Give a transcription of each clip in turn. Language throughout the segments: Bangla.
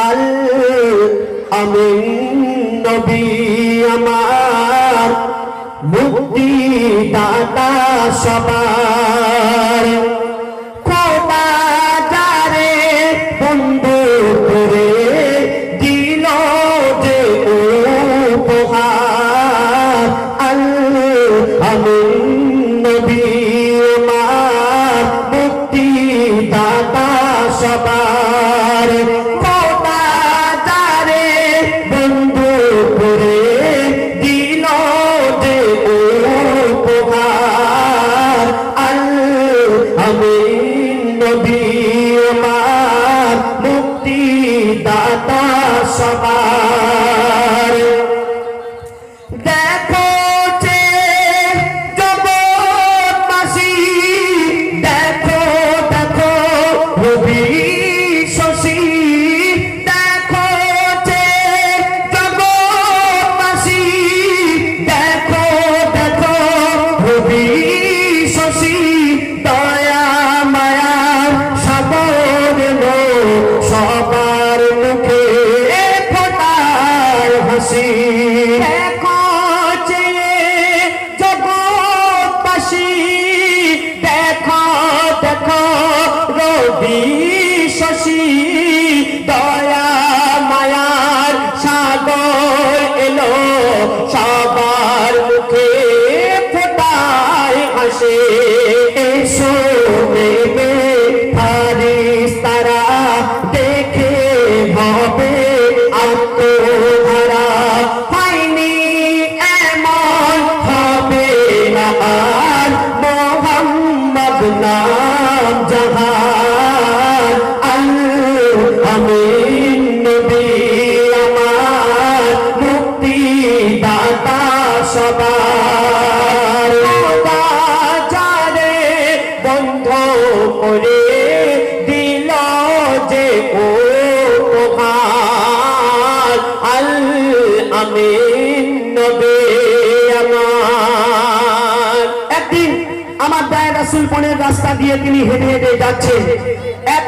আল আমিন নবী আমার মুক্তি দাতা সবার খোদা যারে বন্ধু করে দিল যে উপহার আল আমিন নবী আমার মুক্তি দাতা সবার খোদা যারে বন্ধু করে দিল যে উপহার আল আমিন নবী আমার মুক্তি দাতা সবার দেখো যে জগৎবাসী দেখো দেখো রবি শশী দেখো যে জগৎবাসী দেখো দেখো রবি শশী দয়া মায়ার সাগর এলো সবার মুখে ফোটার হাসি দেখো যে জগৎবাসী দেখো দেখো রবি শশী দয়া মায়ার সাগর এলো সবার মুখে ফোটায় হাসে এসো নেবে ফারিস্তারা দেখে হবে আত্মহারা হয়নি এমন হবে না আর মোহাম্মদ নাম জাহান আল আমিন নবী আমার মুক্তি দাতা সবার খোদা যারে বন্ধ করে দিল যে উপহার আল আমিন নবী আমার একদিন আমার দয়ার রাসূল বনের রাস্তা দিয়ে তিনি হেঁটে হেঁটে যাচ্ছেন এক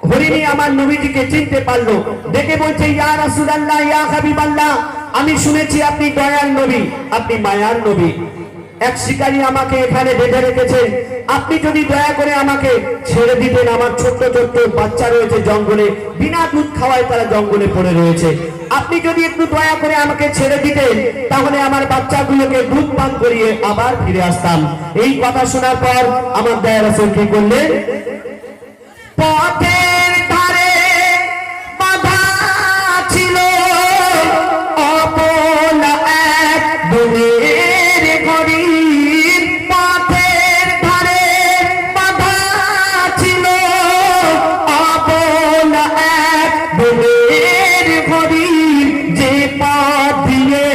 হরিণী আমার নবীজিকে চিনতে পারলো দেখে বলছে ইয়া রাসূলুল্লাহ ইয়া হাবিবাল্লাহ আমি শুনেছি আপনি দয়ার নবী আপনি মায়ার নবী এক শিকারী আমাকে এখানে বেঁধে রেখেছেন আপনি যদি দয়া করে আমাকে ছেড়ে দিতেন আমার ছোট্ট ছোট্ট বাচ্চা রয়েছে জঙ্গলে বিনা দুধ খাওয়ায় তারা জঙ্গলে পড়ে রয়েছে আপনি যদি একটু দয়া করে আমাকে ছেড়ে দিতেন তাহলে আমার বাচ্চাগুলোকে দুধ পান করিয়ে আবার ফিরে আসতাম এই কথা শোনার পর আমার দয়ার রাসূল কি করলেন পথের ধারে বাঁধা ছিল অবলা এক বনের হরিণ পথের ধারে বাঁধা ছিল অবলা এক বনের হরিণ যে পথ দিয়ে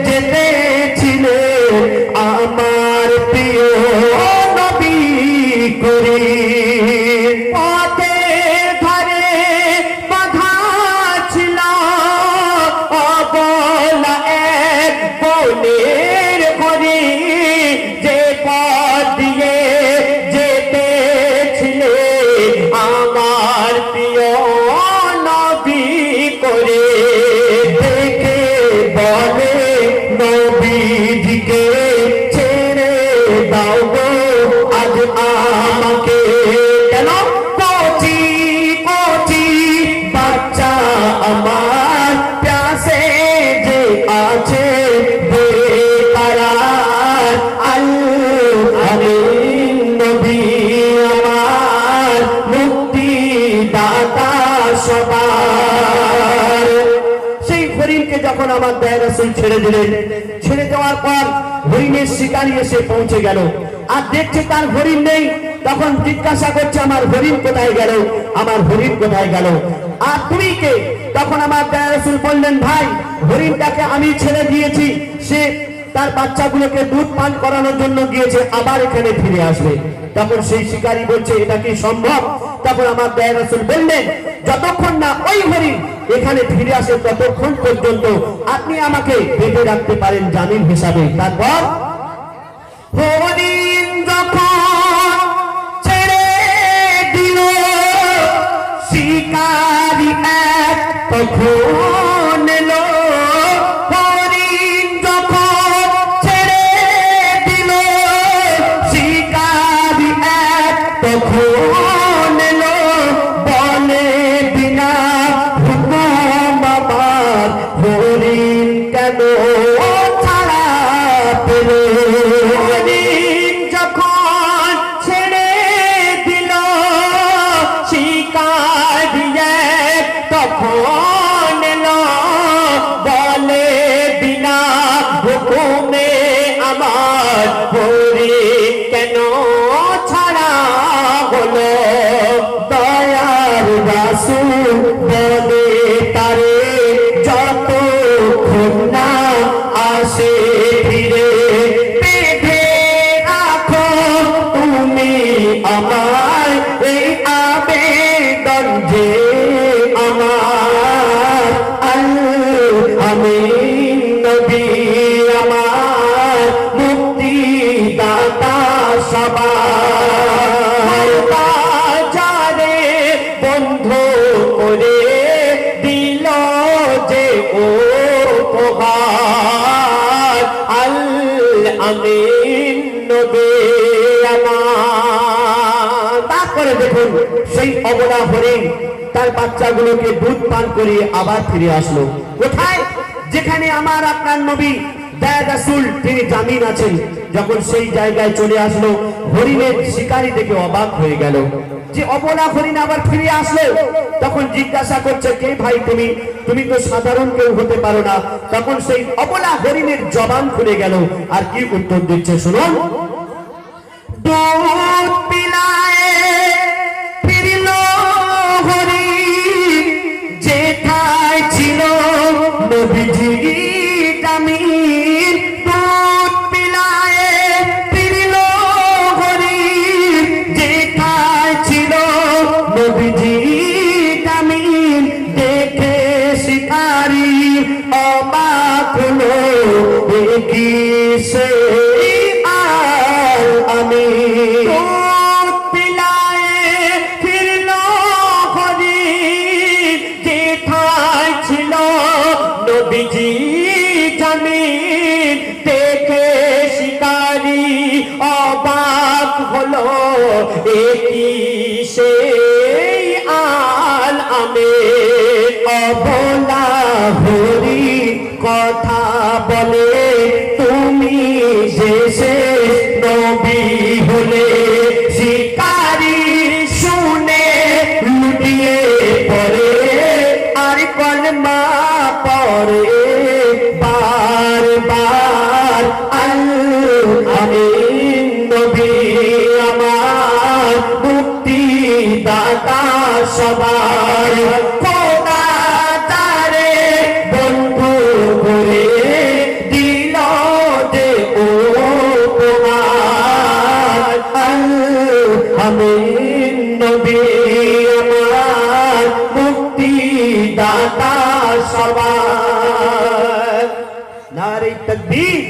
যেতেছিলেন আমার প্রিয় নবী করিম পথের ধারে বাঁধা ছিল অবলা এক বনের হরিণ যে পথ দিয়ে যেতেছিলেন আমার প্রিয় নবী করে দেখে বলে নবীজিকে ছেড়ে দাও গো আজ আমাকে কেন কচি কচি বাচ্চা আমার প্যাসে যে আছে বেকারার আল আমিন নবী আমার মুক্তি দাতা সবার সেই হরিণকে যখন আমার দয়ার রাসূল ছেড়ে দিলেন ছেড়ে দেওয়ার পর হরিণের শিকারী এসে পৌঁছে গেল আর দেখছে তার হরিণ নেই তখন জিজ্ঞাসা করছে আমার হরিণ কোথায় গেল আমার হরিণ কোথায় গেল আর তুমি কে তখন আমার দয়ার রাসূল বললেন ভাই হরিণটাকে আমি ছেড়ে দিয়েছি সে তার বাচ্চাগুলোকে দুধ পান করানোর জন্য গিয়েছে আবার এখানে ফিরে আসবে তখন সেই শিকারী বলছে এটা কি সম্ভব তখন আমার দয়ার রাসূল বললেন যতক্ষণ না ওই হরিণ এখানে ফিরে আসে ততক্ষণ পর্যন্ত আপনি আমাকে বেঁধে রাখতে পারেন জামিন হিসাবে তারপর হরিণ যখন ছেড়ে দিল শিকারী এক তখন এলো হরিণ যখন ছেড়ে দিল শিকারি এক তখন এলো বলে বিনা হুকুম আমার হরিণ কেন ছাড়া পেল হরিণ যখন ছেড়ে দিল শিকারি এক তখন এলো বলে বিনা হুকুমে আমার হরিণ কেন ছাড়া হলো দয়ার রাসূল বলে তারে যতক্ষণ না আসে ফিরে বেঁধে রাখো তুমি আমার এই আবেদন যে আমার আমিন নবী আমার মুক্তিদাতা সবার বাজারে বন্ধ করে দিল যে উপহার আমিন নবী আমার। তারপরে দেখুন সেই অবলা হরিণ তার বাচ্চাগুলোকে দুধ পান করিয়ে আবার ফিরে আসলো কোথায়? যেখানে আমার আপনার নবী দয়া রাসূল তিনি জামিন আছেন। যখন সেই জায়গায় চলে আসলো হরিণের শিকারী দেখে অবাক হয়ে গেল যে অবলা হরিণ আবার ফিরে আসলো। তখন জিজ্ঞাসা করছে কে ভাই তুমি? তুমি তো সাধারণ কেউ হতে পারো না। তখন সেই অবলা হরিণের জবান খুলে গেল আর কি উত্তর দিচ্ছে শুনুন। দুধ পিলায় ফিরল হরিণ যেথায় ছিল নবীজি জামিন। দুধ পিলায় ফিরল হরিণ যেথায় ছিল নবীজি জামিন। দেখে শিকারি অবাক হলো কি সে আমিন। দুধ পিলায় ফিরল হরিণ যেথায় ছিল নবীজি জামিন। দেখে শিকারি অবাক হলো কি সেই আমিন। অবলা হরিণ কথা বলে তুমি যে শেষ নবী হলে। শিকারি শুনে লুটিয়ে পড়ে আর কলমা পড়ে বারবার আমিন নবী আমার মুক্তিদাতা সবার। খোদা তারে বন্ধু করে দিল যে উপহার আমিন নবী আমার মুক্তিদাতা সবার। নারে তাকবীর।